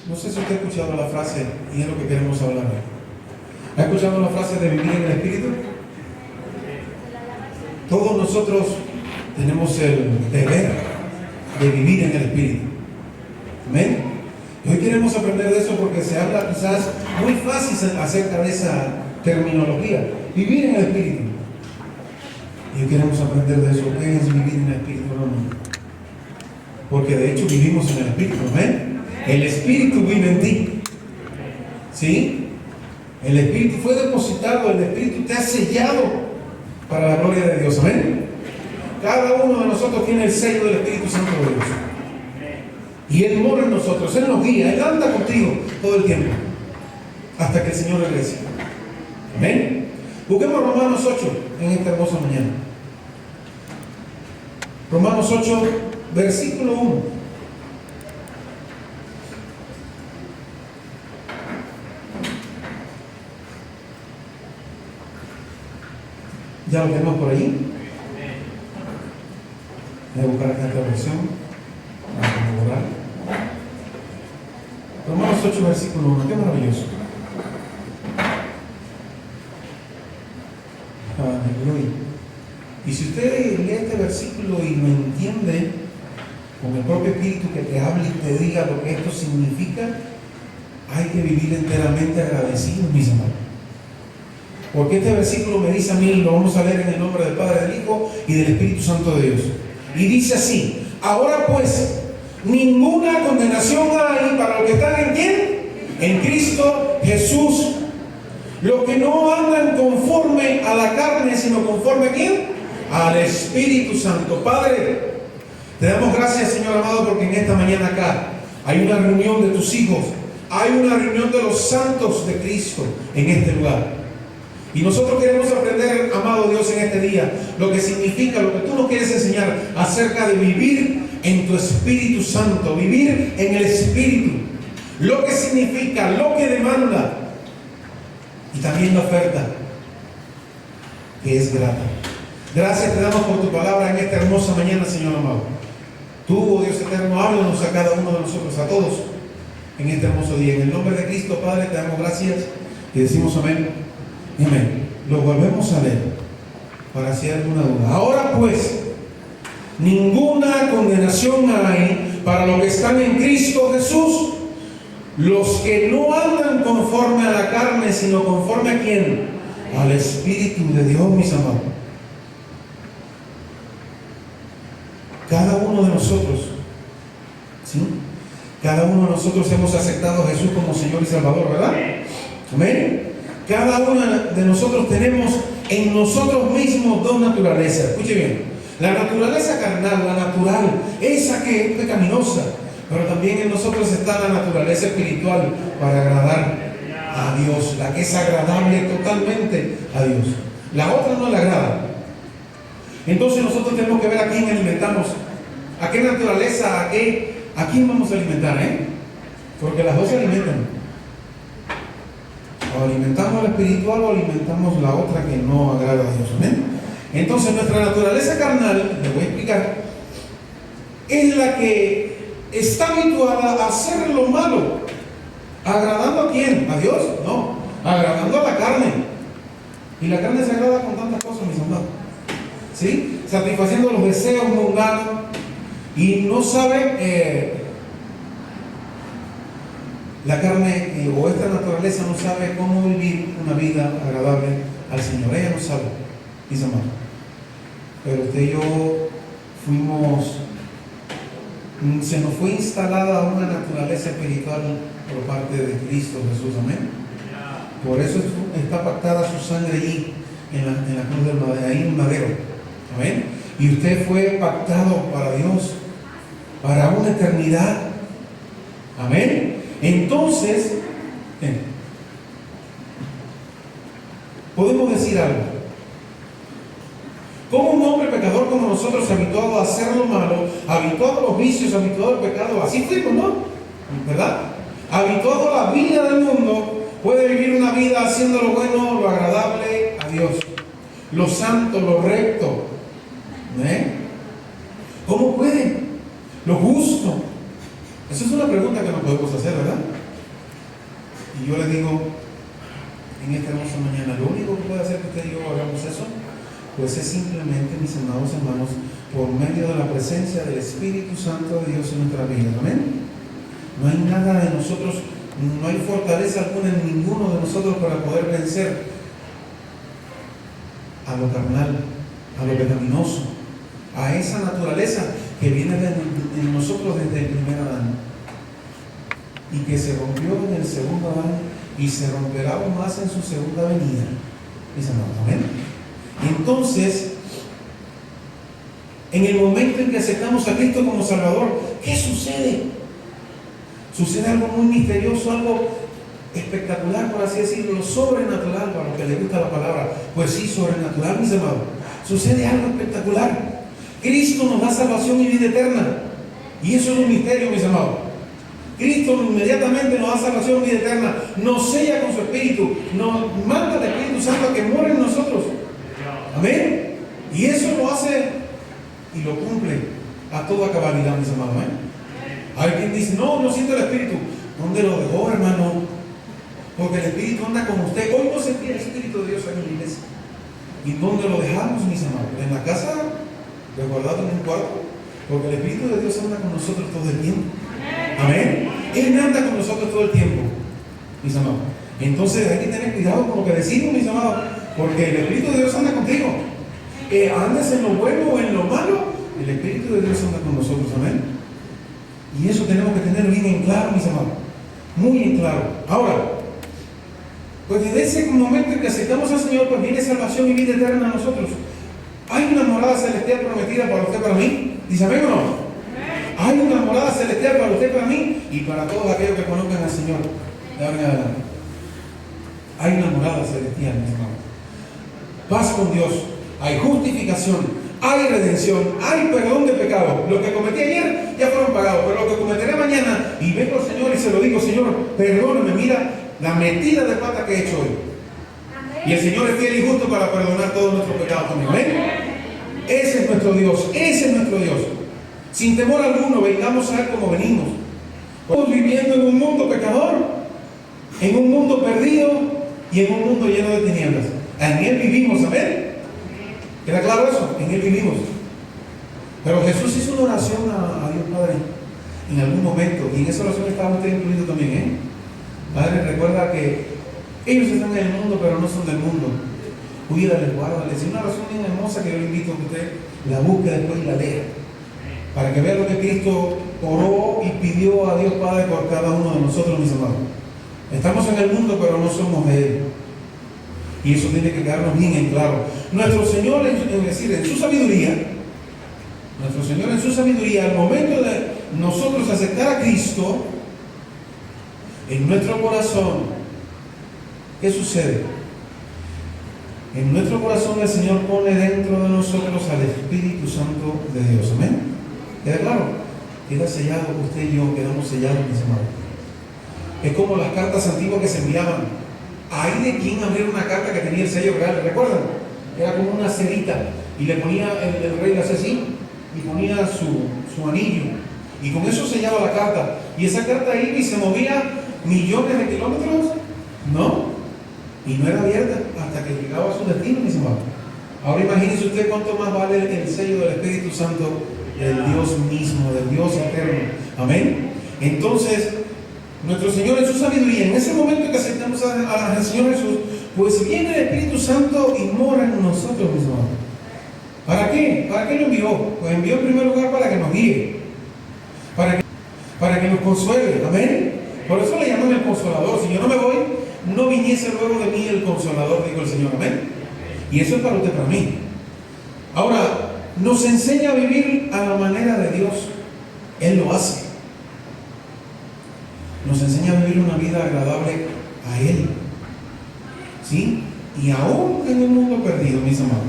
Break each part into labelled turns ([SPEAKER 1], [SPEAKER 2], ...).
[SPEAKER 1] No sé si usted ha escuchado la frase, y es lo que queremos hablar hoy. ¿Ha escuchado la frase de vivir en el Espíritu? Todos nosotros tenemos el deber de vivir en el Espíritu. Amén. Y hoy queremos aprender de eso porque se habla quizás muy fácil acerca de esa terminología. Vivir en el Espíritu. Y hoy queremos aprender de eso. ¿Qué es vivir en el Espíritu, hermano? Porque de hecho vivimos en el Espíritu. Amén. El Espíritu vive en ti. ¿Sí? El Espíritu fue depositado, el Espíritu te ha sellado para la gloria de Dios. Amén. Cada uno de nosotros tiene el sello del Espíritu Santo de Dios. Y Él mora en nosotros, Él nos guía, Él anda contigo todo el tiempo. Hasta que el Señor regrese. Amén. Busquemos Romanos 8 en esta hermosa mañana. Romanos 8, versículo 1. ¿Ya lo tenemos por ahí? Voy a buscar acá esta versión para corroborar. Romanos 8, versículo 1. Qué maravilloso. Aleluya. Y si usted lee este versículo y lo entiende con el propio Espíritu que te hable y te diga lo que esto significa, hay que vivir enteramente agradecidos, mis amados. Porque este versículo me dice a mí, lo vamos a leer en el nombre del Padre, del Hijo y del Espíritu Santo de Dios. Y dice así: ahora pues, ninguna condenación hay para los que están en ¿quién? En Cristo Jesús. Los que no andan conforme a la carne, sino conforme ¿a quién? Al Espíritu Santo. Padre, te damos gracias, Señor amado, porque en esta mañana acá hay una reunión de tus hijos, hay una reunión de los santos de Cristo en este lugar. Y nosotros queremos aprender, amado Dios, en este día, lo que significa, lo que tú nos quieres enseñar acerca de vivir en tu Espíritu Santo, vivir en el Espíritu, lo que significa, lo que demanda, y también la oferta, que es grata. Gracias te damos por tu palabra en esta hermosa mañana, Señor amado. Tú, oh Dios eterno, háblanos a cada uno de nosotros, a todos, en este hermoso día. En el nombre de Cristo, Padre, te damos gracias y decimos amén. Amén. Lo volvemos a leer para si hay alguna duda. Ahora pues, ninguna condenación hay para los que están en Cristo Jesús, los que no andan conforme a la carne, sino conforme a ¿quién? Al Espíritu de Dios, mis amados. Cada uno de nosotros, ¿sí? Cada uno de nosotros hemos aceptado a Jesús como Señor y Salvador, ¿verdad? Amén. Cada uno de nosotros tenemos en nosotros mismos dos naturalezas. Escuche bien. La naturaleza carnal, la natural, esa que es pecaminosa. Pero también en nosotros está la naturaleza espiritual para agradar a Dios. La que es agradable totalmente a Dios. La otra no le agrada. Entonces nosotros tenemos que ver a quién alimentamos. A qué naturaleza, a quién vamos a alimentar, Porque las dos se alimentan. O alimentamos la espiritual o alimentamos la otra que no agrada a Dios. ¿Amén? Entonces nuestra naturaleza carnal, le voy a explicar, es la que está habituada a hacer lo malo. ¿Agradando a quién? ¿A Dios? No. Agradando a la carne. Y la carne se agrada con tantas cosas, mis amados. ¿Sí? Satisfaciendo los deseos mundanos. Y no sabe... la carne o esta naturaleza no sabe cómo vivir una vida agradable al Señor. Ella no sabe, mis amados. Pero usted y yo se nos fue instalada una naturaleza espiritual por parte de Cristo Jesús. Amén. Por eso está pactada su sangre allí, en la cruz del madero, ahí en el madero. Amén. Y usted fue pactado para Dios, para una eternidad. Amén. Entonces, podemos decir algo. Como un hombre pecador como nosotros, habituado a hacer lo malo, habituado a los vicios, habituado al pecado, así fuimos, ¿no? ¿Verdad? Habituado a la vida del mundo, puede vivir una vida haciendo lo bueno, lo agradable a Dios, lo santo, lo recto. ¿Cómo puede? Lo justo. Esa es una pregunta que nos podemos hacer, ¿verdad? Y yo le digo, en esta hermosa mañana, lo único que puede hacer que usted y yo hagamos eso, pues es simplemente, mis amados hermanos, por medio de la presencia del Espíritu Santo de Dios en nuestra vida. Amén. No hay nada de nosotros, no hay fortaleza alguna en ninguno de nosotros para poder vencer a lo carnal, a lo pecaminoso, a esa naturaleza que viene en nosotros desde el primer Adán y que se rompió en el segundo Adán y se romperá aún más en su segunda venida. Mis amados, amén. Entonces, en el momento en que aceptamos a Cristo como Salvador, ¿qué sucede? Sucede algo muy misterioso, algo espectacular, por así decirlo, sobrenatural, para los que les gusta la palabra. Pues sí, sobrenatural, mis amados. Sucede algo espectacular. Cristo nos da salvación y vida eterna. Y eso es un misterio, mis amados. Cristo inmediatamente nos da salvación y vida eterna. Nos sella con su Espíritu. Nos manda el Espíritu Santo a que muera en nosotros. Amén. Y eso lo hace y lo cumple a toda cabalidad, mis amados. Hay quien dice, no siento el Espíritu. ¿Dónde lo dejó, hermano? Porque el Espíritu anda con usted. Hoy no sentí el Espíritu de Dios en la iglesia. ¿Y dónde lo dejamos, mis amados? ¿En la casa? ¿Resguardado en un cuarto? Porque el Espíritu de Dios anda con nosotros todo el tiempo. Amén. Él anda con nosotros todo el tiempo, mis amados. Entonces hay que tener cuidado con lo que decimos, mis amados, porque el Espíritu de Dios anda contigo. Andes en lo bueno o en lo malo, el Espíritu de Dios anda con nosotros. Amén. Y eso tenemos que tener bien en claro, mis amados. Muy en claro. Ahora, pues desde ese momento en que aceptamos al Señor, pues viene salvación y vida eterna a nosotros. Hay una morada celestial prometida para usted, para mí. ¿Dice amén o no? Hay una morada celestial para usted, para mí y para todos aquellos que conozcan al Señor. De ahora en adelante. Hay una morada celestial, mis hermanos. Paz con Dios. Hay justificación. Hay redención. Hay perdón de pecado. Lo que cometí ayer ya fueron pagados, pero lo que cometeré mañana, y vengo al Señor y se lo digo, Señor, perdóname, mira la metida de pata que he hecho hoy. Y el Señor es fiel y justo para perdonar todos nuestros pecados también. ¿Ven? Ese es nuestro Dios. Ese es nuestro Dios. Sin temor alguno, vengamos a Él como venimos. Estamos viviendo en un mundo pecador, en un mundo perdido y en un mundo lleno de tinieblas. En Él vivimos, amén. ¿Queda claro eso? En Él vivimos. Pero Jesús hizo una oración a Dios Padre en algún momento, y en esa oración estaba usted incluido también, Padre, recuerda que ellos están en el mundo, pero no son del mundo. Cuídales, guárdales. Es una oración bien hermosa que yo le invito a que usted la busque después y la lea, para que vea lo que Cristo oró y pidió a Dios Padre por cada uno de nosotros, mis amados. Estamos en el mundo, pero no somos de Él. Y eso tiene que quedarnos bien en claro. Nuestro Señor, es decir, en su sabiduría, al momento de nosotros aceptar a Cristo en nuestro corazón, ¿qué sucede? En nuestro corazón el Señor pone dentro de nosotros al Espíritu Santo de Dios. Amén. ¿Queda claro? Queda sellado, usted y yo quedamos sellados, mis hermanos. Es como las cartas antiguas que se enviaban. Hay de quien abrir una carta que tenía el sello real, ¿recuerdan? Era como una cerita y le ponía el rey, le hacía así y ponía su anillo y con eso sellaba la carta, y esa carta iba y se movía millones de kilómetros, ¿no? Y no era abierta hasta que llegaba a su destino, mis hermanos. Ahora imagínense usted cuánto más vale el sello del Espíritu Santo del Dios mismo, del Dios eterno. Amén. Entonces, nuestro Señor en su sabiduría, en ese momento que aceptamos al Señor Jesús, pues viene el Espíritu Santo y mora en nosotros, mis hermanos. ¿Para qué? ¿Para qué lo envió? Pues envió en primer lugar para que nos guíe, para que nos consuele. Amén. Por eso le llaman el Consolador. Si yo no me voy, no viniese luego de mí el Consolador, dijo el Señor. Amén. Y eso es para usted, para mí. Ahora, nos enseña a vivir a la manera de Dios. Él lo hace. Nos enseña a vivir una vida agradable a Él. ¿Sí? Y aún en un mundo perdido, mis amados,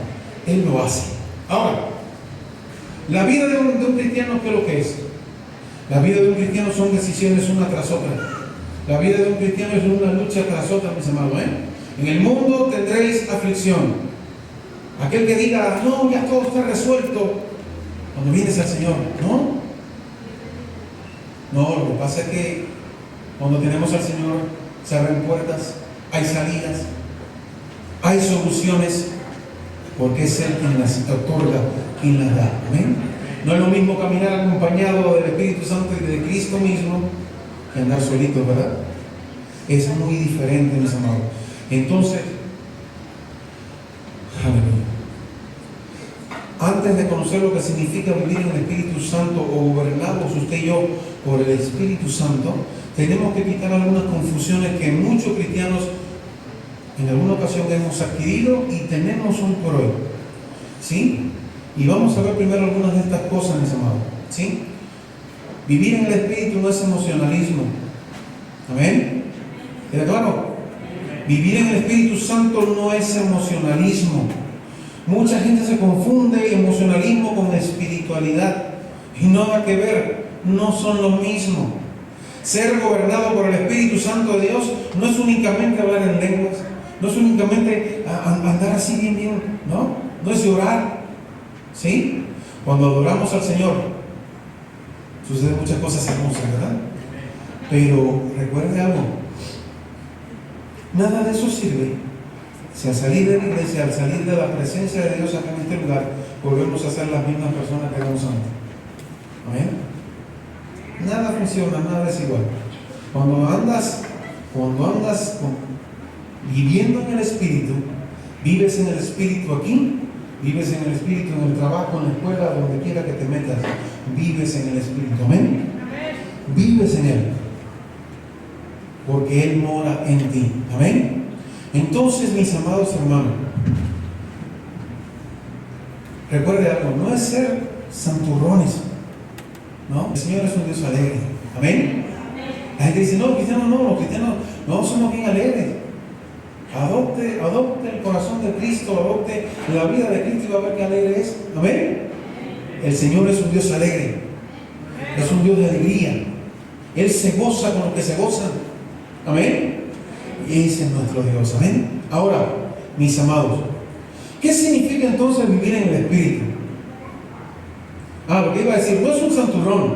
[SPEAKER 1] Él lo hace. Ahora, la vida de un cristiano, ¿qué es lo que es? La vida de un cristiano son decisiones una tras otra. La vida de un cristiano es una lucha tras otra, mis amados. En el mundo tendréis aflicción. Aquel que diga, no, ya todo está resuelto, cuando vienes al Señor, ¿no? No, lo que pasa es que cuando tenemos al Señor se abren puertas, hay salidas, hay soluciones, porque es Él quien las otorga, quien las da. ¿Amén? No es lo mismo caminar acompañado del Espíritu Santo y de Cristo mismo que andar solito, ¿verdad? Es muy diferente, mis amados. Entonces, aleluya. Antes de conocer lo que significa vivir en el Espíritu Santo o gobernados usted y yo por el Espíritu Santo, tenemos que quitar algunas confusiones que muchos cristianos en alguna ocasión hemos adquirido y tenemos hoy por hoy. ¿Sí? Y vamos a ver primero algunas de estas cosas, mis amados. ¿Sí? Vivir en el Espíritu no es emocionalismo. ¿Amén? ¿Queda claro? Vivir en el Espíritu Santo no es emocionalismo. Mucha gente se confunde emocionalismo con espiritualidad y nada que ver, no son lo mismo. Ser gobernado por el Espíritu Santo de Dios no es únicamente hablar en lenguas, no es únicamente andar así bien, no es llorar, ¿sí? Cuando adoramos al Señor suceden muchas cosas hermosas, ¿verdad? Pero recuerde algo, nada de eso sirve si al salir de la iglesia, al salir de la presencia de Dios acá en este lugar, volvemos a ser las mismas personas que éramos antes. ¿Amén? Nada funciona, nada es igual. Cuando andas viviendo en el Espíritu, vives en el Espíritu aquí, vives en el Espíritu en el trabajo, en la escuela, donde quiera que te metas, vives en el Espíritu. ¿Amén? Vives en Él, porque Él mora en ti. ¿Amén? Entonces, mis amados hermanos, recuerde algo, no es ser santurrones, ¿no? El Señor es un Dios alegre. ¿Amén? La gente dice, no, los cristianos no somos bien alegres. Adopte el corazón de Cristo, adopte la vida de Cristo y va a ver qué alegre es. ¿Amén? El Señor es un Dios alegre, es un Dios de alegría. Él se goza con los que se gozan. ¿Amén? Y ese es nuestro Dios. ¿Amén? Ahora, mis amados, ¿qué significa entonces vivir en el Espíritu? Lo que iba a decir, no es un santurrón,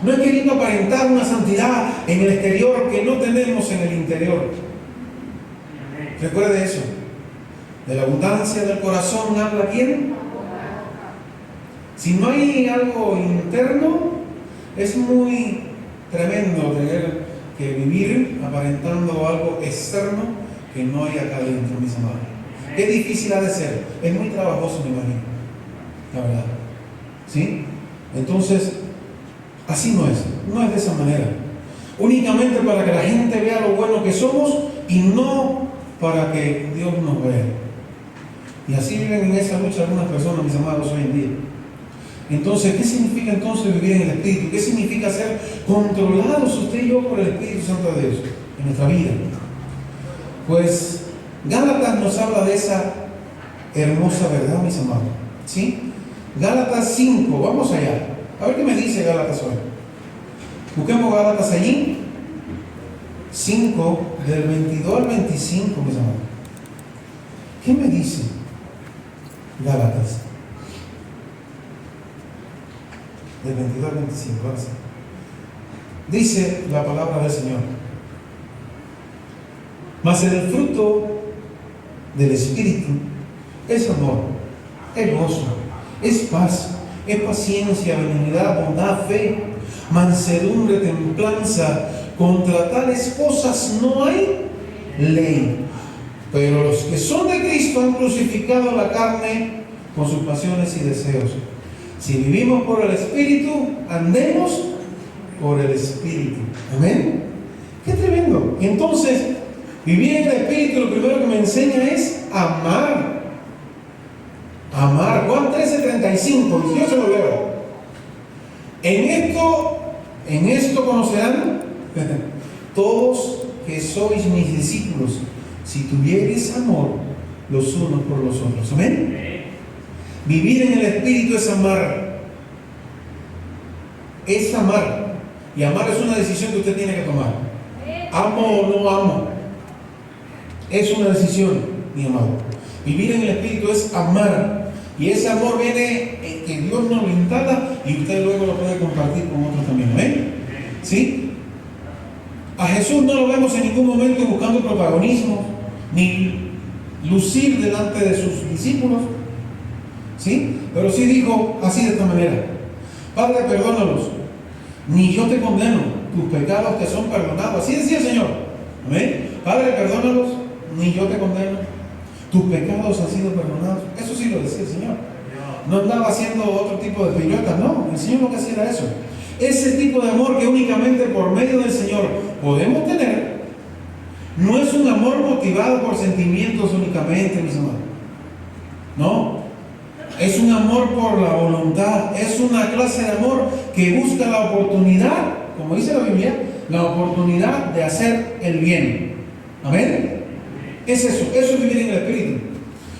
[SPEAKER 1] no es queriendo aparentar una santidad en el exterior que no tenemos en el interior. Recuerde eso. De la abundancia del corazón habla ¿quién? Si no hay algo interno, es muy tremendo tener que vivir aparentando algo externo que no hay acá dentro, mis amados. Qué difícil ha de ser. Es muy trabajoso, me imagino. La verdad. ¿Sí? Entonces, así no es de esa manera. Únicamente para que la gente vea lo bueno que somos y no para que Dios nos vea. Y así viven en esa lucha algunas personas, mis amados, hoy en día. Entonces, ¿qué significa entonces vivir en el Espíritu? ¿Qué significa ser controlados usted y yo por el Espíritu Santo de Dios en nuestra vida? Pues Gálatas nos habla de esa hermosa verdad, mis amados. ¿Sí? Gálatas 5, vamos allá. A ver qué me dice Gálatas hoy. Busquemos Gálatas allí. 5, del 22 al 25, mis amados. ¿Qué me dice Gálatas? Del 22 al 25, ahora sí. Dice la palabra del Señor: mas el fruto del Espíritu es amor, es gozo, es paz, es paciencia, benignidad, bondad, fe, mansedumbre, templanza. Contra tales cosas no hay ley. Pero los que son de Cristo han crucificado la carne con sus pasiones y deseos. Si vivimos por el Espíritu, andemos por el Espíritu. Amén. Qué tremendo. Entonces, vivir en el Espíritu, lo primero que me enseña es amar. Amar. Juan 13:35. Yo se lo leo. En esto conocerán todos que sois mis discípulos, si tuviereis amor los unos por los otros. Amén. Vivir en el Espíritu es amar. Es amar. Y amar es una decisión que usted tiene que tomar. ¿Amo o no amo? Es una decisión, mi amado. Vivir en el Espíritu es amar. Y ese amor viene que Dios nos lo instala y usted luego lo puede compartir con otros también. ¿Amén? ¿Sí? A Jesús no lo vemos en ningún momento buscando protagonismo, ni lucir delante de sus discípulos, ¿sí? Pero sí dijo así de esta manera: Padre, perdónalos, ni yo te condeno, tus pecados te son perdonados. Así decía el Señor. Amén. Padre, perdónalos, ni yo te condeno, tus pecados han sido perdonados. Eso sí lo decía el Señor. No andaba haciendo otro tipo de piruetas, no. El Señor lo que hacía era eso. Ese tipo de amor que únicamente por medio del Señor podemos tener, no es un amor motivado por sentimientos únicamente, mis amados. No. Es un amor por la voluntad. Es una clase de amor que busca la oportunidad, como dice la Biblia, la oportunidad de hacer el bien. Amén. Es eso es vivir en el Espíritu.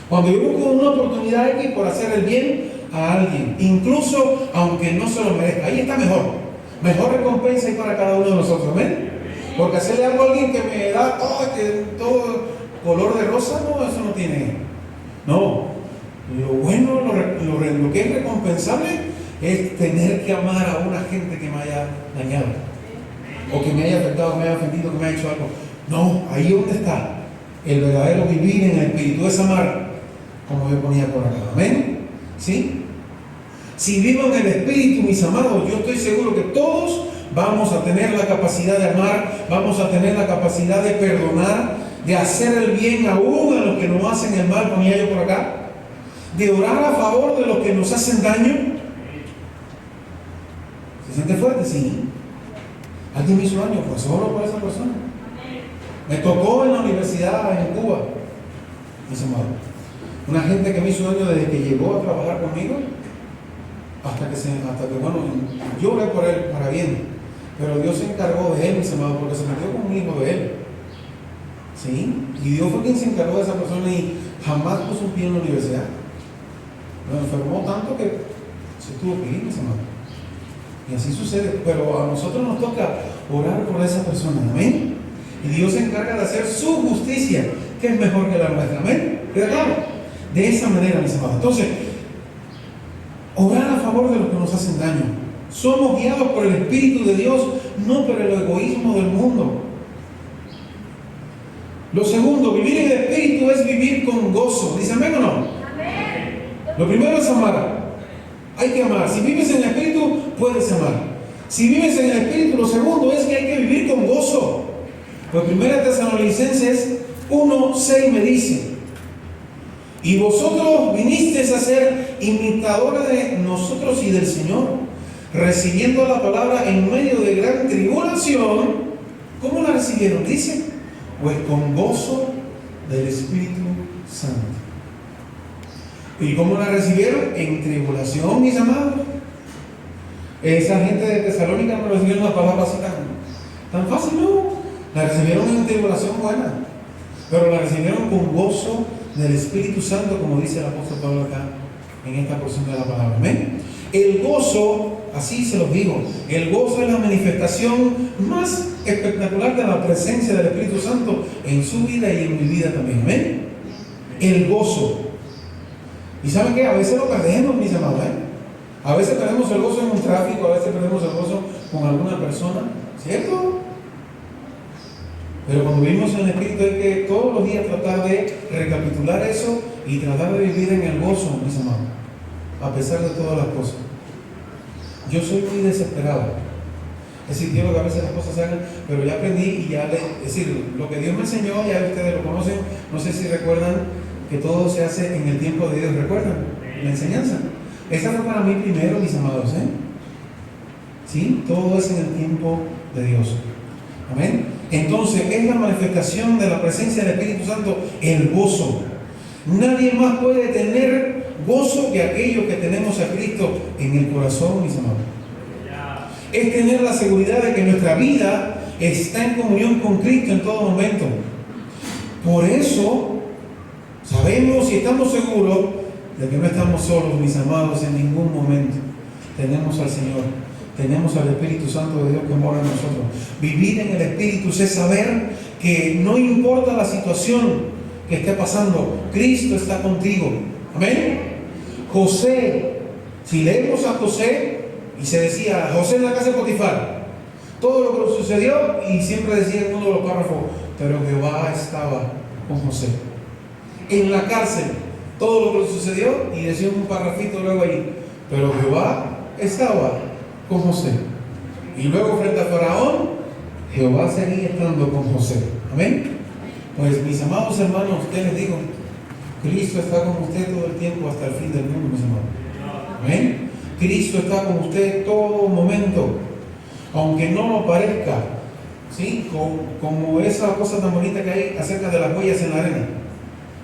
[SPEAKER 1] Cuando yo busco una oportunidad aquí por hacer el bien a alguien, incluso aunque no se lo merezca, ahí está mejor recompensa hay para cada uno de nosotros. Amén. Porque hacerle algo a alguien que me da todo color de rosa, no, eso no tiene. No, lo bueno, lo que es recompensable es tener que amar a una gente que me haya dañado, o que me haya afectado, que me haya ofendido, que me haya hecho algo. No, ahí donde está el verdadero vivir en el Espíritu, es amar, como yo ponía por acá. Amén. ¿Sí? Si vivo en el Espíritu, mis amados, yo estoy seguro que todos vamos a tener la capacidad de amar, vamos a tener la capacidad de perdonar, de hacer el bien aún a los que nos hacen el mal, ponía yo por acá, de orar a favor de los que nos hacen daño. ¿Se siente fuerte? Sí. ¿Alguien me hizo daño? Pues solo por esa persona. Me tocó en la universidad en Cuba, mis amados, una gente que me hizo daño desde que llegó a trabajar conmigo hasta que bueno, yo oré por él para bien, pero Dios se encargó de él, mis amados, porque se metió con un hijo de él. ¿Sí? Y Dios fue quien se encargó de esa persona y jamás puso un pie en la universidad. Lo enfermó tanto que se tuvo que ir, mis amados. Y así sucede, pero a nosotros nos toca orar por esa persona. Amén. Y Dios se encarga de hacer su justicia, que es mejor que la nuestra. Amén. ¿Queda claro? De esa manera, mis amados. Entonces, orar a favor de los que nos hacen daño. Somos guiados por el Espíritu de Dios, no por el egoísmo del mundo. Lo segundo, vivir en el Espíritu es vivir con gozo. ¿Dice amén o no? Amén. Lo primero es amar. Hay que amar. Si vives en el Espíritu, puedes amar. Si vives en el Espíritu, lo segundo es que hay que vivir con gozo. Pues 1 Tesalonicenses 1:6 me dice: y vosotros vinisteis a ser imitadores de nosotros y del Señor, recibiendo la palabra en medio de gran tribulación. ¿Cómo la recibieron? Dice, pues con gozo del Espíritu Santo. ¿Y cómo la recibieron? En tribulación, mis amados. Esa gente de Tesalónica no recibieron una palabra así tan fácil, no. La recibieron en tribulación buena, pero la recibieron con gozo del Espíritu Santo, como dice el apóstol Pablo acá en esta porción de la palabra. Amén. El gozo, así se los digo, el gozo es la manifestación más espectacular de la presencia del Espíritu Santo en su vida y en mi vida también. Amén. El gozo. ¿Y saben qué? A veces lo perdemos, mis amados. A veces perdemos el gozo en un tráfico, a veces perdemos el gozo con alguna persona, ¿cierto? Pero cuando vivimos en el Espíritu hay que todos los días tratar de recapitular eso y tratar de vivir en el gozo, mis amados, a pesar de todas las cosas. Yo soy muy desesperado. Es decir, quiero que a veces las cosas se hagan, pero ya aprendí y ya, es decir, lo que Dios me enseñó, ya ustedes lo conocen. No sé si recuerdan que todo se hace en el tiempo de Dios. ¿Recuerdan la enseñanza? Esa fue para mí primero, mis amados, ¿sí? Todo es en el tiempo de Dios. Amén. Entonces es la manifestación de la presencia del Espíritu Santo, el gozo. Nadie más puede tener gozo que aquello que tenemos a Cristo en el corazón, mis amados. Es tener la seguridad de que nuestra vida está en comunión con Cristo en todo momento. Por eso sabemos y estamos seguros de que no estamos solos, mis amados, en ningún momento. Tenemos al Señor, tenemos al Espíritu Santo de Dios que mora en nosotros. Vivir en el Espíritu es saber que no importa la situación que esté pasando, Cristo está contigo. Amén. José, si leemos a José, y se decía, José en la casa de Potifar, todo lo que le sucedió, y siempre decía en uno de los párrafos, pero Jehová estaba con José. En la cárcel, todo lo que le sucedió, y decía un párrafito luego ahí, pero Jehová estaba con José. Y luego frente a Faraón, Jehová seguía estando con José. Amén. Pues mis amados hermanos, ustedes les digo, Cristo está con usted todo el tiempo hasta el fin del mundo, mis hermanos. Amén. Cristo está con usted todo momento, aunque no lo parezca, ¿sí? Como esa cosa tan bonita que hay acerca de las huellas en la arena,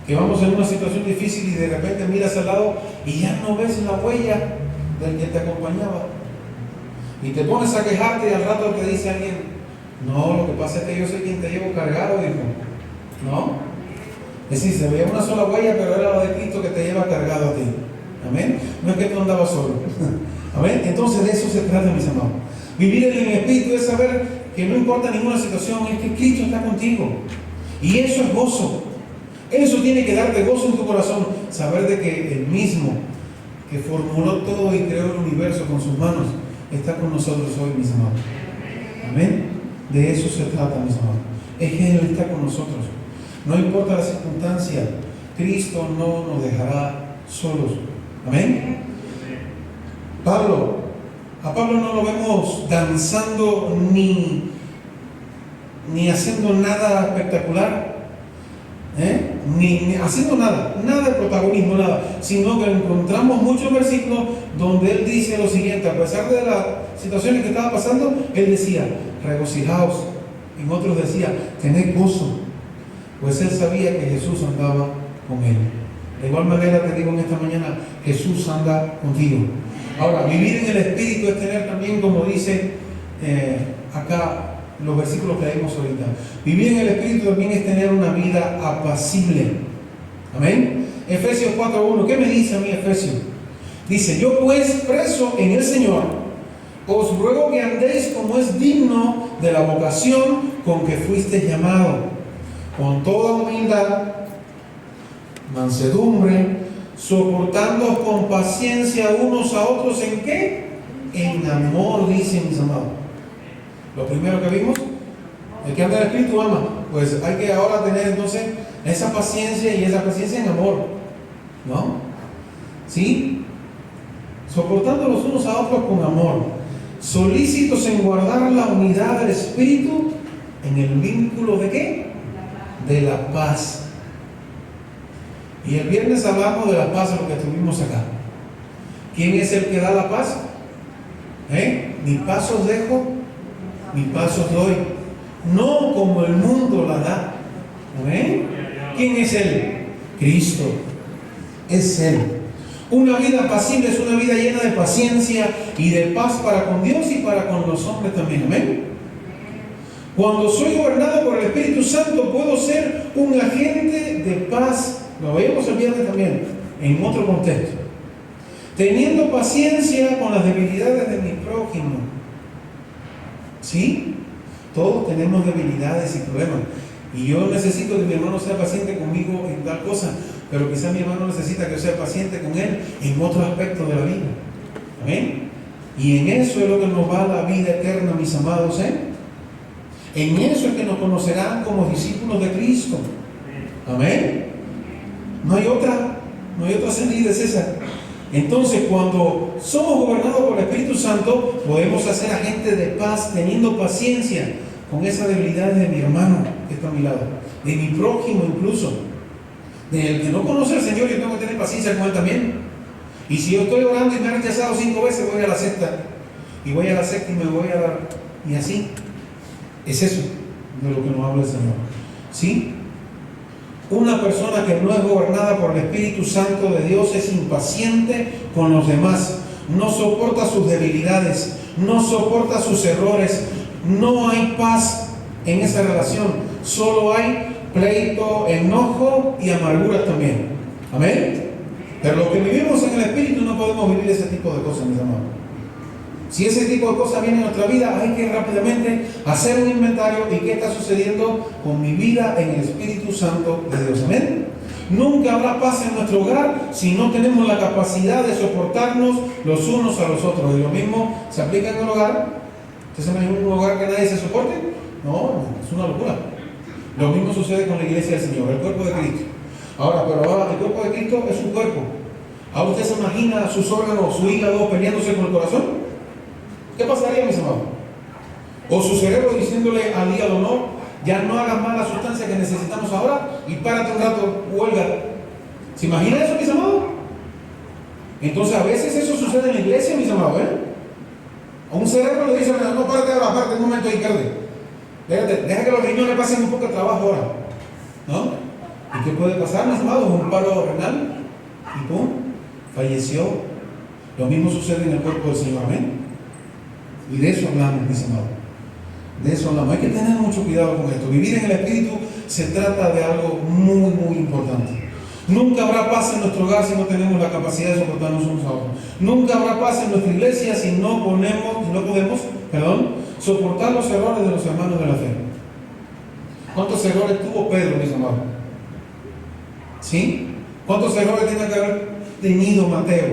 [SPEAKER 1] que vamos en una situación difícil y de repente miras al lado y ya no ves la huella del que te acompañaba, y te pones a quejarte y al rato te dice alguien, no, lo que pasa es que yo soy quien te llevo cargado, dijo. ¿No? Es decir, se veía una sola huella, pero era la de Cristo que te lleva cargado a ti. Amén. No es que tú andabas solo. Amén. Entonces de eso se trata, mis amados. Vivir en el Espíritu es saber que no importa ninguna situación, es que Cristo está contigo. Y eso es gozo. Eso tiene que darte gozo en tu corazón. Saber de que el mismo que formuló todo y creó el universo con sus manos está con nosotros hoy, mis amados. Amén. De eso se trata, mis amados. Es que Él está con nosotros. No importa la circunstancia, Cristo no nos dejará solos. Amén. A Pablo no lo vemos danzando ni haciendo nada espectacular, ni haciendo nada de protagonismo, nada, sino que encontramos muchos versículos donde él dice lo siguiente: a pesar de las situaciones que estaba pasando, él decía, regocijaos. En otros decía, tened gozo, pues él sabía que Jesús andaba con él. De igual manera te digo en esta mañana, Jesús anda contigo. Ahora, vivir en el Espíritu es tener también, como dice acá los versículos que leímos ahorita, vivir en el Espíritu también es tener una vida apacible. Amén. Efesios 4:1, ¿qué me dice a mí Efesios? Dice, yo pues preso en el Señor, os ruego que andéis como es digno de la vocación con que fuisteis llamado, con toda humildad, mansedumbre, soportándoos con paciencia unos a otros, ¿en qué? En amor, dicen mis amados. Lo primero que vimos, el que anda en el Espíritu ama. Pues hay que ahora tener entonces esa paciencia, y esa paciencia en amor, ¿no? ¿Sí? Soportando los unos a otros con amor, solícitos en guardar la unidad del Espíritu en el vínculo de ¿qué? De la paz. Y el viernes hablamos de la paz, lo que estuvimos acá. ¿Quién es el que da la paz? Mi paz os dejo, mi paz os doy, no como el mundo la da. ¿Amén? ¿Quién es Él? Cristo. Es Él. Una vida apacible es una vida llena de paciencia y de paz para con Dios y para con los hombres también. Amén. Cuando soy gobernado por el Espíritu Santo, puedo ser un agente de paz. Lo veíamos el viernes también, en otro contexto. Teniendo paciencia con las debilidades de mi prójimo. ¿Sí? Todos tenemos debilidades y problemas. Y yo necesito que mi hermano sea paciente conmigo en tal cosa, pero quizá mi hermano necesita que yo sea paciente con él en otro aspecto de la vida. ¿Amén? Y en eso es lo que nos va a la vida eterna, mis amados, En eso es que nos conocerán como discípulos de Cristo. Amén. No hay otra salida, es esa. Entonces, cuando somos gobernados por el Espíritu Santo, podemos hacer agentes de paz, teniendo paciencia con esas debilidades de mi hermano que está a mi lado, de mi prójimo incluso, del que no conoce al Señor. Yo tengo que tener paciencia con él también. Y si yo estoy orando y me han rechazado 5 veces, voy a la sexta, y voy a la séptima y me voy a dar, y así. Es eso de lo que nos habla el Señor. ¿Sí? Una persona que no es gobernada por el Espíritu Santo de Dios es impaciente con los demás, no soporta sus debilidades, no soporta sus errores, no hay paz en esa relación, solo hay pleito, enojo y amargura también. Amén. Pero los que vivimos en el Espíritu no podemos vivir ese tipo de cosas, mis amados. Si ese tipo de cosas vienen a nuestra vida, hay que rápidamente hacer un inventario y qué está sucediendo con mi vida en el Espíritu Santo de Dios. Amén. Nunca habrá paz en nuestro hogar si no tenemos la capacidad de soportarnos los unos a los otros. Y lo mismo se aplica en el hogar ¿Usted se imagina un hogar que nadie se soporte? No, es una locura. Lo mismo sucede con la iglesia del Señor, el cuerpo de Cristo. Ahora, el cuerpo de Cristo es un cuerpo. ¿Ahora usted se imagina sus órganos, su hígado peleándose con el corazón? ¿Qué pasaría, mis amados? O su cerebro diciéndole al hígado, no, ya no hagas más la sustancia que necesitamos ahora y párate un rato, huelga. ¿Se imagina eso, mis amados? Entonces a veces eso sucede en la iglesia, mis amados, A un cerebro le dice, no, párate ahora, párate un momento y quédate. Deja que los riñones pasen un poco de trabajo ahora, ¿no? ¿Y qué puede pasar, mis amados? Un paro renal y ¡pum! Falleció. Lo mismo sucede en el cuerpo del Señor, amén. Y de eso hablamos, mis amados. De eso hablamos. Hay que tener mucho cuidado con esto. Vivir en el Espíritu se trata de algo muy, muy importante. Nunca habrá paz en nuestro hogar si no tenemos la capacidad de soportarnos unos a otros. Nunca habrá paz en nuestra iglesia si no podemos soportar los errores de los hermanos de la fe. ¿Cuántos errores tuvo Pedro, mis amados? ¿Sí? ¿Cuántos errores tiene que haber tenido Mateo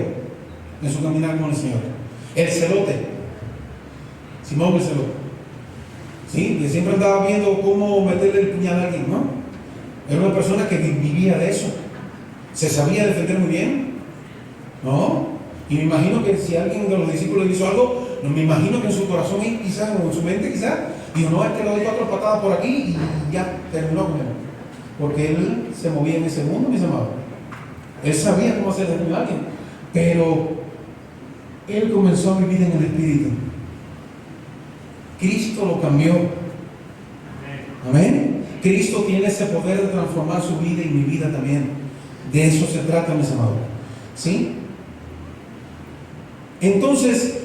[SPEAKER 1] en su caminar con el Señor? El celote, Simón el celote, ¿sí? Que siempre andaba viendo cómo meterle el puñal a alguien, ¿no? Era una persona que vivía de eso. ¿Se sabía defender muy bien? ¿No? Y me imagino que si alguien de los discípulos hizo algo, me imagino que en su corazón quizás, o en su mente quizás, dijo, no, es que le doy 4 patadas por aquí y ya terminó con él. Porque él se movía en ese mundo, mis amados. Él sabía cómo hacer daño a alguien. Pero él comenzó a vivir en el Espíritu. Cristo lo cambió. Amén. Cristo tiene ese poder de transformar su vida y mi vida también. De eso se trata, mis amados. ¿Sí? Entonces,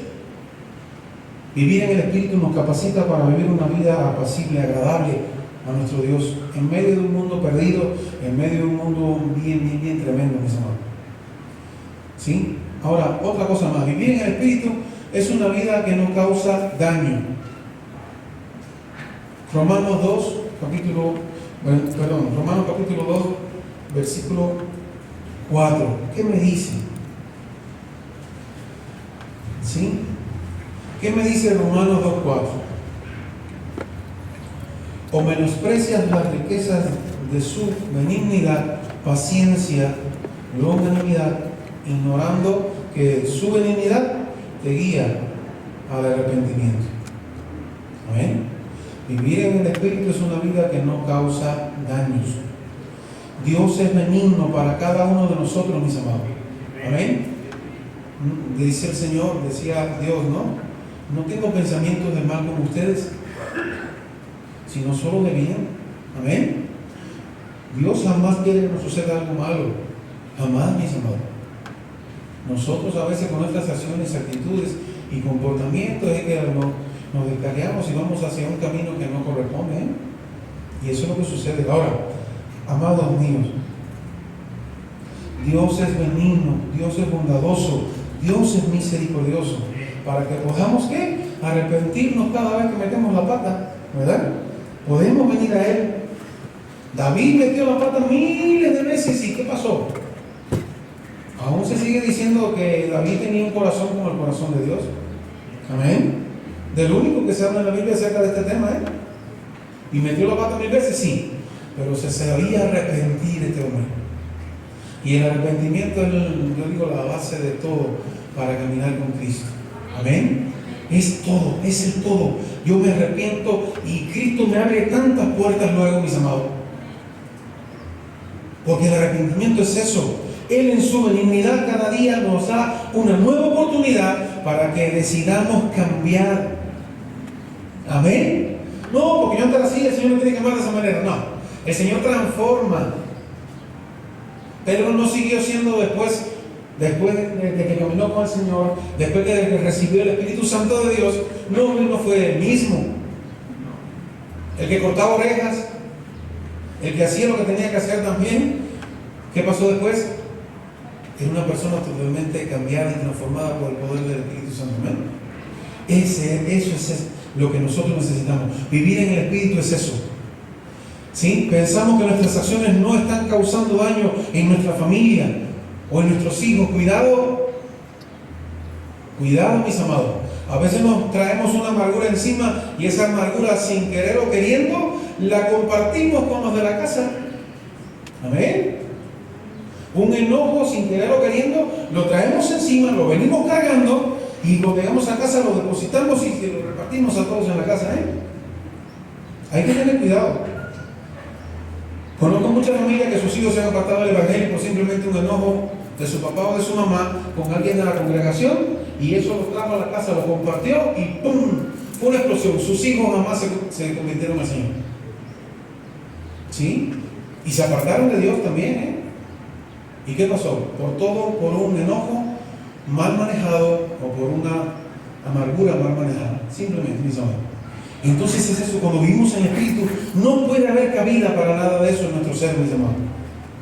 [SPEAKER 1] vivir en el Espíritu nos capacita para vivir una vida apacible, agradable a nuestro Dios, en medio de un mundo perdido, en medio de un mundo bien tremendo, mis amados. ¿Sí? Ahora, otra cosa más, vivir en el Espíritu es una vida que no causa daño. Romanos capítulo 2, versículo 4. ¿Qué me dice? ¿Sí? ¿Qué me dice Romanos 2:4? O menosprecias las riquezas de su benignidad, paciencia, longanimidad, ignorando que su benignidad te guía al arrepentimiento. Amén. Vivir en el Espíritu es una vida que no causa daños. Dios es benigno para cada uno de nosotros, mis amados. Amén. Dice el Señor, decía Dios, no tengo pensamientos de mal como ustedes, sino solo de bien. Amén. Dios jamás quiere que nos suceda algo malo. Jamás, mis amados. Nosotros a veces con nuestras acciones, actitudes y comportamientos es que nos descarriamos y vamos hacia un camino que no corresponde. Y eso es lo que sucede. Ahora, amados míos, Dios es benigno, Dios es bondadoso, Dios es misericordioso, para que podamos, ¿qué? Arrepentirnos cada vez que metemos la pata, ¿verdad? Podemos venir a Él. David metió la pata miles de veces, ¿y qué pasó? Aún se sigue diciendo que David tenía un corazón como el corazón de Dios. Amén. Del único que se habla en la Biblia acerca de este tema, Y metió la pata 1000 veces, sí, pero se sabía arrepentir este hombre. Y el arrepentimiento es, yo digo, la base de todo para caminar con Cristo. Amén. Es todo, es el todo. Yo me arrepiento y Cristo me abre tantas puertas luego, mis amados. Porque el arrepentimiento es eso. Él en su benignidad cada día nos da una nueva oportunidad para que decidamos cambiar. Amén. No, porque yo antes así, el Señor me tiene que amar de esa manera. No, el Señor transforma. Pedro no siguió siendo después de que caminó con el Señor, después de que recibió el Espíritu Santo de Dios, él no fue el mismo. El que cortaba orejas, el que hacía lo que tenía que hacer también, ¿qué pasó después? Era una persona totalmente cambiada y transformada por el poder del Espíritu Santo. ¿Amén? Eso es lo que nosotros necesitamos. Vivir en el Espíritu es eso. ¿Sí? Pensamos que nuestras acciones no están causando daño en nuestra familia o en nuestros hijos. Cuidado, Cuidado, mis amados. A veces nos traemos una amargura encima y esa amargura, sin querer o queriendo, la compartimos con los de la casa. Amén. Un enojo, sin querer o queriendo, lo traemos encima, lo venimos cargando y cuando llegamos a casa lo depositamos y se lo repartimos a todos en la casa. Hay que tener cuidado. Conozco muchas familias que sus hijos se han apartado del evangelio por simplemente un enojo de su papá o de su mamá con alguien de la congregación, y eso lo trajo a la casa, lo compartió y ¡pum! Fue una explosión. Sus hijos jamás se convirtieron al Señor. ¿Sí? Y se apartaron de Dios también. ¿Y qué pasó? Por un enojo mal manejado o por una amargura mal manejada. Simplemente, mis amados. Entonces es eso, cuando vivimos en el Espíritu, no puede haber cabida para nada de eso en nuestro ser, mis amados.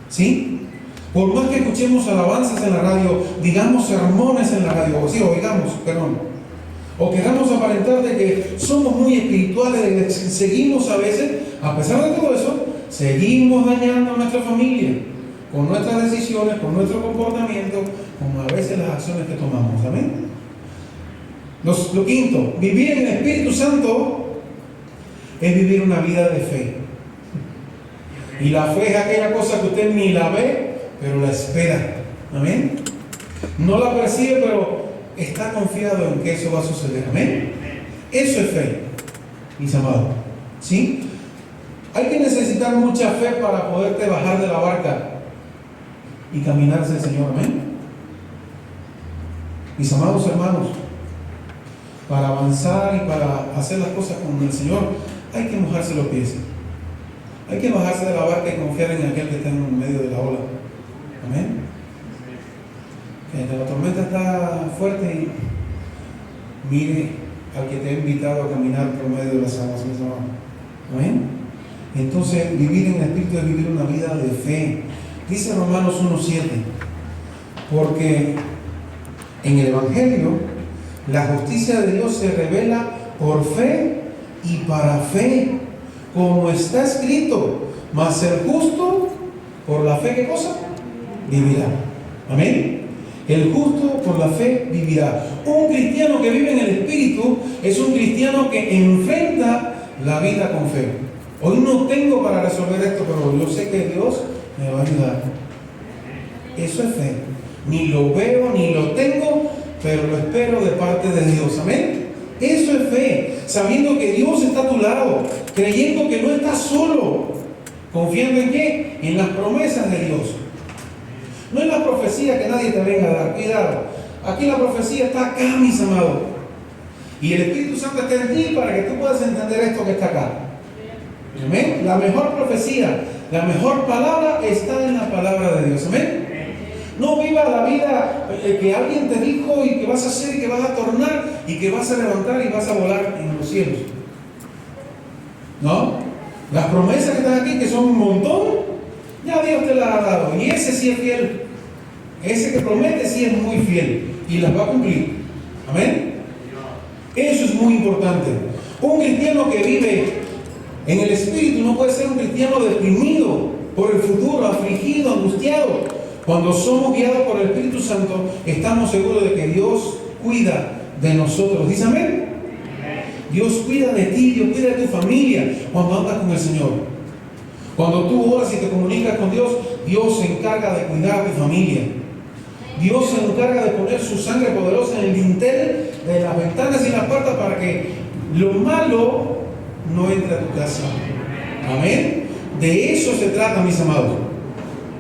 [SPEAKER 1] ¿Sí? Por más que escuchemos alabanzas en la radio, digamos sermones en la radio, o queramos aparentar de que somos muy espirituales, de que seguimos a veces, a pesar de todo eso, seguimos dañando a nuestra familia, con nuestras decisiones, con nuestro comportamiento, con a veces las acciones que tomamos. Amén. Lo quinto, vivir en el Espíritu Santo es vivir una vida de fe. Y la fe es aquella cosa que usted ni la ve, pero la espera. Amén. No la percibe, pero está confiado en que eso va a suceder. Amén. Eso es fe, mis amados. ¿Sí? Hay que necesitar mucha fe para poderte bajar de la barca y caminar hacia el Señor. Amén. Mis amados hermanos, para avanzar y para hacer las cosas con el Señor, hay que mojarse los pies. Hay que bajarse de la barca y confiar en aquel que está en medio de la ola. Amén. Que la tormenta está fuerte y mire al que te ha invitado a caminar por medio de las aguas. Amén. Entonces, vivir en el Espíritu es vivir una vida de fe. Dice Romanos 1:7, porque en el Evangelio la justicia de Dios se revela por fe y para fe, como está escrito, mas el justo por la fe, ¿qué cosa? Vivirá. Amén. El justo por la fe vivirá. Un cristiano que vive en el Espíritu es un cristiano que enfrenta la vida con fe. Hoy no tengo para resolver esto, pero yo sé que Dios me va a ayudar. Eso es fe. Ni lo veo, ni lo tengo, pero lo espero de parte de Dios. Amén. Eso es fe. Sabiendo que Dios está a tu lado, creyendo que no estás solo, confiando en qué, en las promesas de Dios. No en la profecía que nadie te venga a dar. Cuidado. Aquí la profecía está acá, mis amados. Y el Espíritu Santo está en ti para que tú puedas entender esto que está acá. Amén. La mejor profecía, la mejor palabra está en la palabra de Dios. Amén. No viva la vida que alguien te dijo y que vas a hacer y que vas a tornar y que vas a levantar y vas a volar en los cielos. ¿No? Las promesas que están aquí, que son un montón, ya Dios te las ha dado. Y ese sí es fiel. Ese que promete sí es muy fiel y las va a cumplir. Amén. Eso es muy importante. Un cristiano que vive en el Espíritu no puede ser un cristiano deprimido por el futuro, afligido, angustiado. Cuando somos guiados por el Espíritu Santo, estamos seguros de que Dios cuida de nosotros. ¿Dice amén? Dios cuida de ti, Dios cuida de tu familia cuando andas con el Señor. Cuando tú oras y te comunicas con Dios, Dios se encarga de cuidar a tu familia. Dios se encarga de poner su sangre poderosa en el dintel de las ventanas y las puertas para que lo malo no entre a tu casa. Amén. De eso se trata, mis amados.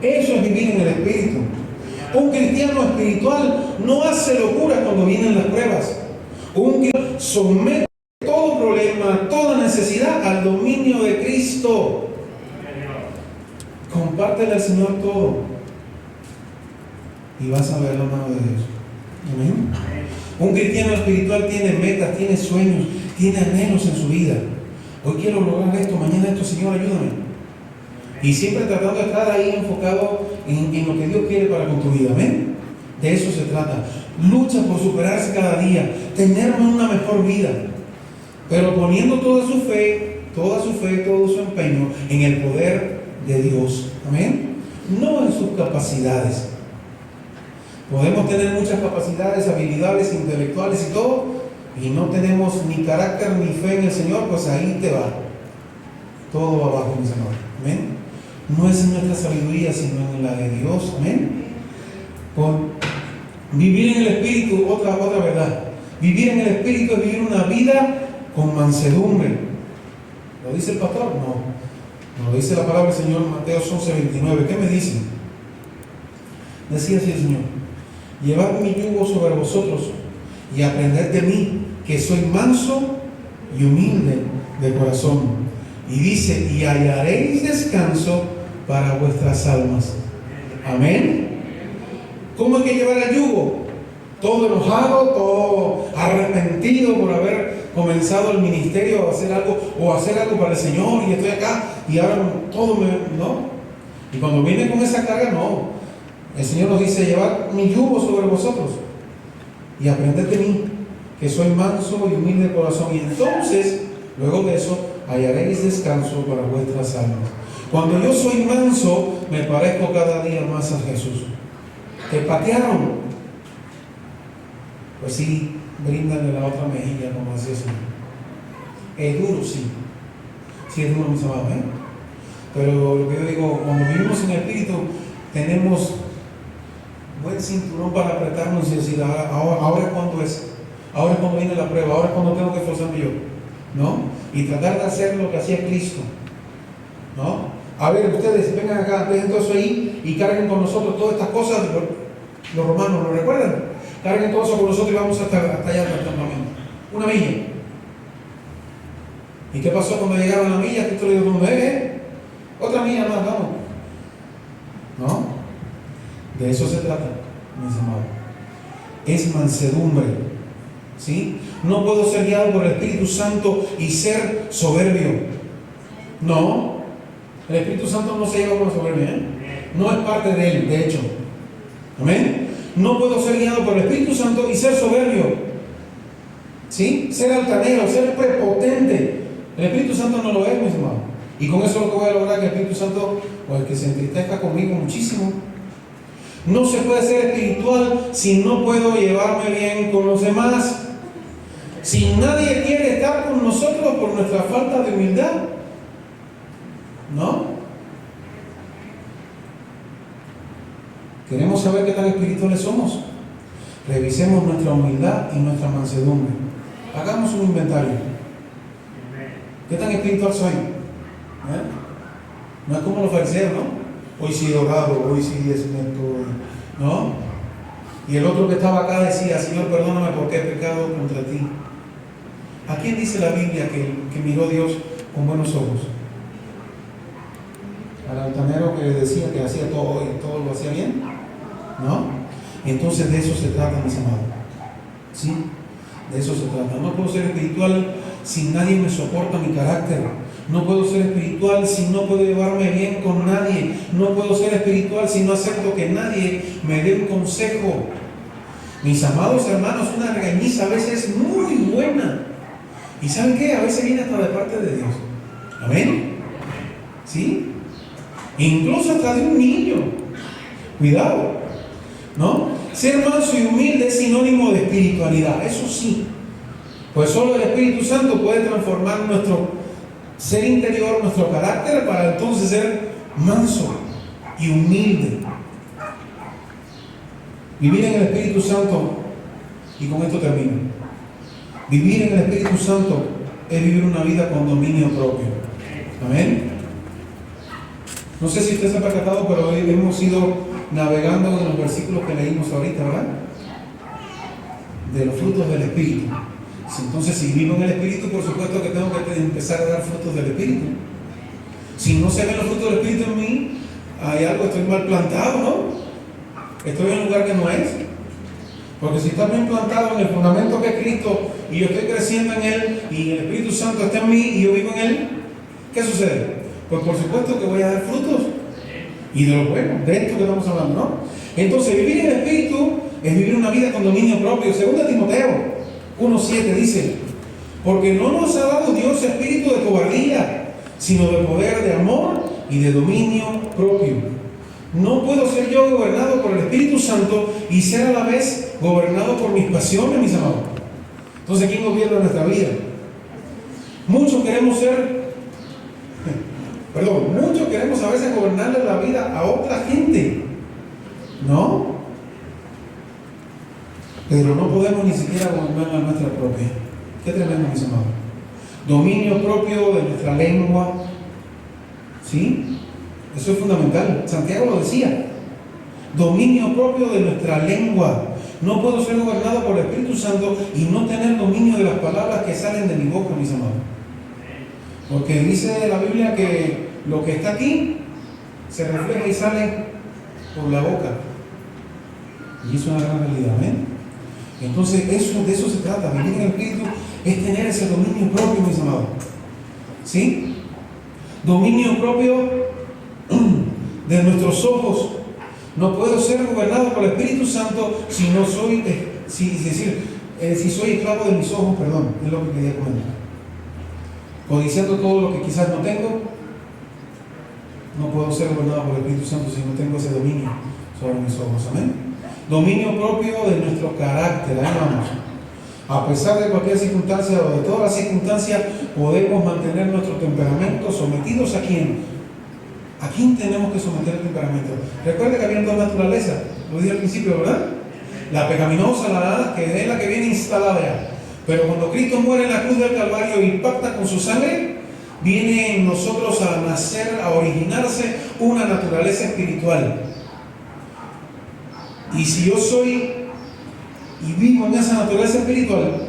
[SPEAKER 1] Eso es vivir en el Espíritu. Un cristiano espiritual no hace locuras cuando vienen las pruebas. Un cristiano somete todo problema, toda necesidad al dominio de Cristo. Compártele al Señor todo y vas a ver la mano de Dios. Amén. Un cristiano espiritual tiene metas, tiene sueños, tiene anhelos en su vida. Hoy quiero lograr esto, mañana esto, Señor, ayúdame. Y siempre tratando de estar ahí enfocado en lo que Dios quiere para con tu vida. Amén. De eso se trata. Lucha por superarse cada día, tener una mejor vida, pero poniendo toda su fe, todo su empeño en el poder de Dios. Amén. No en sus capacidades. Podemos tener muchas capacidades, habilidades intelectuales y todo, y no tenemos ni carácter ni fe en el Señor, pues ahí te va. Todo va abajo, mis hermanos. Amén. No es en nuestra sabiduría, sino en la de Dios. Amén. Vivir en el Espíritu, otra verdad. Vivir en el Espíritu es vivir una vida con mansedumbre. ¿Lo dice el pastor? No. Lo dice la palabra del Señor, Mateo 11:29. ¿Qué me dice? Decía así el Señor: llevad mi yugo sobre vosotros y aprended de mí, que soy manso y humilde de corazón. Y dice: y hallaréis descanso para vuestras almas. Amén. ¿Cómo hay que llevar el yugo? Todo enojado, todo arrepentido por haber comenzado el ministerio a hacer algo, o hacer algo para el Señor, y estoy acá y ahora todo no. Y cuando viene con esa carga, no. El Señor nos dice: llevad mi yugo sobre vosotros y aprended de mí, que soy manso y humilde de corazón, y entonces, luego de eso, hallaréis descanso para vuestras almas. Cuando yo soy manso, me parezco cada día más a Jesús. ¿Te patearon? Pues sí, bríndale la otra mejilla, como decía el Señor. Es duro, sí. Sí es duro, mis amados, ¿eh? Pero lo que yo digo, cuando vivimos en el Espíritu, tenemos buen cinturón para apretarnos y decir: ahora es cuando es. Ahora es cuando viene la prueba. Ahora es cuando tengo que esforzarme yo, ¿no? Y tratar de hacer lo que hacía Cristo, ¿no? A ver, ustedes vengan acá, dejen todo eso ahí y carguen con nosotros todas estas cosas. Los romanos, ¿lo recuerdan? Carguen todo eso con nosotros y vamos hasta allá del campamento. Una milla. ¿Y qué pasó cuando llegaron a la milla? Cristo le dijo: otra milla más, vamos. ¿No? De eso se trata, mis amados. Es mansedumbre. ¿Sí? No puedo ser guiado por el Espíritu Santo y ser soberbio. No. El Espíritu Santo no se lleva con soberbia, ¿eh? No es parte de él, de hecho. Amén. No puedo ser guiado por el Espíritu Santo y ser soberbio. ¿Sí? Ser altanero, ser prepotente. El Espíritu Santo no lo es, mis hermanos. Y con eso lo que voy a lograr, que el Espíritu Santo, pues, que se entristezca conmigo muchísimo. No se puede ser espiritual si no puedo llevarme bien con los demás. Si nadie quiere estar con nosotros por nuestra falta de humildad, ¿no? Queremos saber qué tan espirituales somos. Revisemos nuestra humildad y nuestra mansedumbre. Hagamos un inventario. ¿Qué tan espiritual soy? No es como los fariseos, ¿no? Hoy sí he orado, hoy sí diezmento, ¿no? Y el otro que estaba acá decía: Señor, perdóname porque he pecado contra ti. ¿A quién dice la Biblia que miró Dios con buenos ojos? Al altanero que decía que hacía todo y todo lo hacía bien, ¿no? Entonces de eso se trata, mis amados. ¿Sí? De eso se trata. No puedo ser espiritual si nadie me soporta mi carácter. No puedo ser espiritual si no puedo llevarme bien con nadie. No puedo ser espiritual si no acepto que nadie me dé un consejo. Mis amados hermanos, una regañiza a veces es muy buena. ¿Y saben qué? A veces viene hasta de parte de Dios. ¿Amén? ¿Sí? Incluso hasta de un niño. Cuidado, ¿no? Ser manso y humilde es sinónimo de espiritualidad. Eso sí. Pues solo el Espíritu Santo puede transformar nuestro ser interior, nuestro carácter, para entonces ser manso y humilde. Vivir en el Espíritu Santo, y con esto termino. Vivir en el Espíritu Santo es vivir una vida con dominio propio. Amén. No sé si usted se ha percatado, pero hoy hemos ido navegando en los versículos que leímos ahorita, ¿verdad? De los frutos del Espíritu. Entonces, si vivo en el Espíritu, por supuesto que tengo que empezar a dar frutos del Espíritu. Si no se ven los frutos del Espíritu en mí, hay algo, estoy mal plantado, ¿no? Estoy en un lugar que no es. Porque si está bien plantado en el fundamento que es Cristo, y yo estoy creciendo en Él, y el Espíritu Santo está en mí, y yo vivo en Él, ¿qué sucede? Pues por supuesto que voy a dar frutos. Y de lo bueno, de esto que estamos hablando, ¿no? Entonces, vivir en el Espíritu es vivir una vida con dominio propio. 2 Timoteo 1:7 dice: porque no nos ha dado Dios espíritu de cobardía, sino de poder, de amor y de dominio propio. No puedo ser yo gobernado por el Espíritu Santo y ser a la vez gobernado por mis pasiones, mis amados. Entonces, ¿quién gobierna nuestra vida? Muchos queremos a veces gobernarle la vida a otra gente, ¿no? Pero no podemos ni siquiera gobernar la nuestra propia. Qué tremendo, mis amados. Dominio propio de nuestra lengua, ¿sí? Eso es fundamental. Santiago lo decía. Dominio propio de nuestra lengua. No puedo ser gobernado por el Espíritu Santo y no tener dominio de las palabras que salen de mi boca, mis amados. Porque dice la Biblia que lo que está aquí se refleja y sale por la boca. Y eso es una gran realidad, ¿amén? Entonces, de eso se trata. Vivir en el Espíritu es tener ese dominio propio, mis amados. ¿Sí? Dominio propio de nuestros ojos. No puedo ser gobernado por el Espíritu Santo si no soy, si soy esclavo de mis ojos, perdón, es lo que quería comentar. Codiciando todo lo que quizás no tengo, no puedo ser gobernado por el Espíritu Santo si no tengo ese dominio sobre mis ojos. Amén. Dominio propio de nuestro carácter. Ahí vamos. A pesar de cualquier circunstancia o de todas las circunstancias, podemos mantener nuestro temperamento sometidos a quién. ¿A quién tenemos que someter el temperamento? Recuerda que había dos naturalezas, lo dije al principio, ¿verdad? La pecaminosa, que es la que viene instalada ya. Pero cuando Cristo muere en la cruz del Calvario y impacta con su sangre, viene en nosotros a nacer, a originarse una naturaleza espiritual. Y si yo soy y vivo en esa naturaleza espiritual,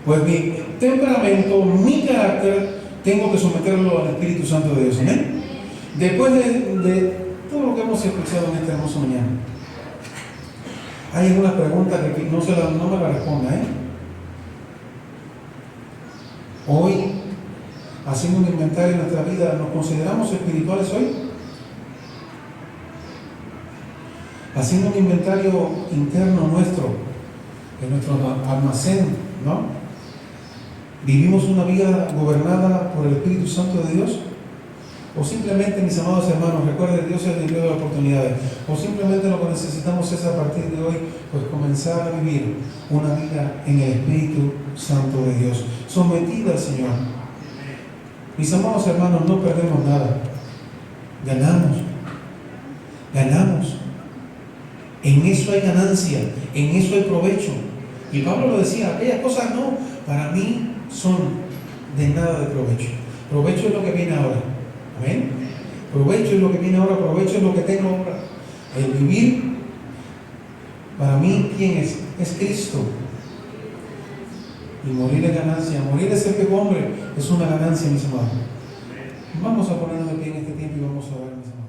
[SPEAKER 1] pues mi temperamento, mi carácter, tengo que someterlo al Espíritu Santo de Dios. ¿Amén? Después de todo lo que hemos escuchado en esta hermosa mañana, hay algunas preguntas que no me la responda. Hoy, haciendo un inventario de nuestra vida, ¿nos consideramos espirituales hoy? Haciendo un inventario interno nuestro, en nuestro almacén, ¿no? ¿Vivimos una vida gobernada por el Espíritu Santo de Dios? O simplemente, mis amados hermanos, recuerden, Dios es el Dios de las oportunidades. O simplemente lo que necesitamos es a partir de hoy, pues comenzar a vivir una vida en el Espíritu Santo de Dios, sometida al Señor. Mis amados hermanos, no perdemos nada. Ganamos. En eso hay ganancia, en eso hay provecho. Y Pablo lo decía, aquellas cosas no, para mí son de nada de provecho. Provecho es lo que viene ahora. Amén. Provecho es lo que viene ahora, provecho es lo que tengo ahora. El vivir, para mí, ¿quién es? Es Cristo. Y morir es ganancia. Morir es ser viejo hombre, es una ganancia, mis amados. Vamos a ponernos de pie en este tiempo y vamos a orar, mis amados.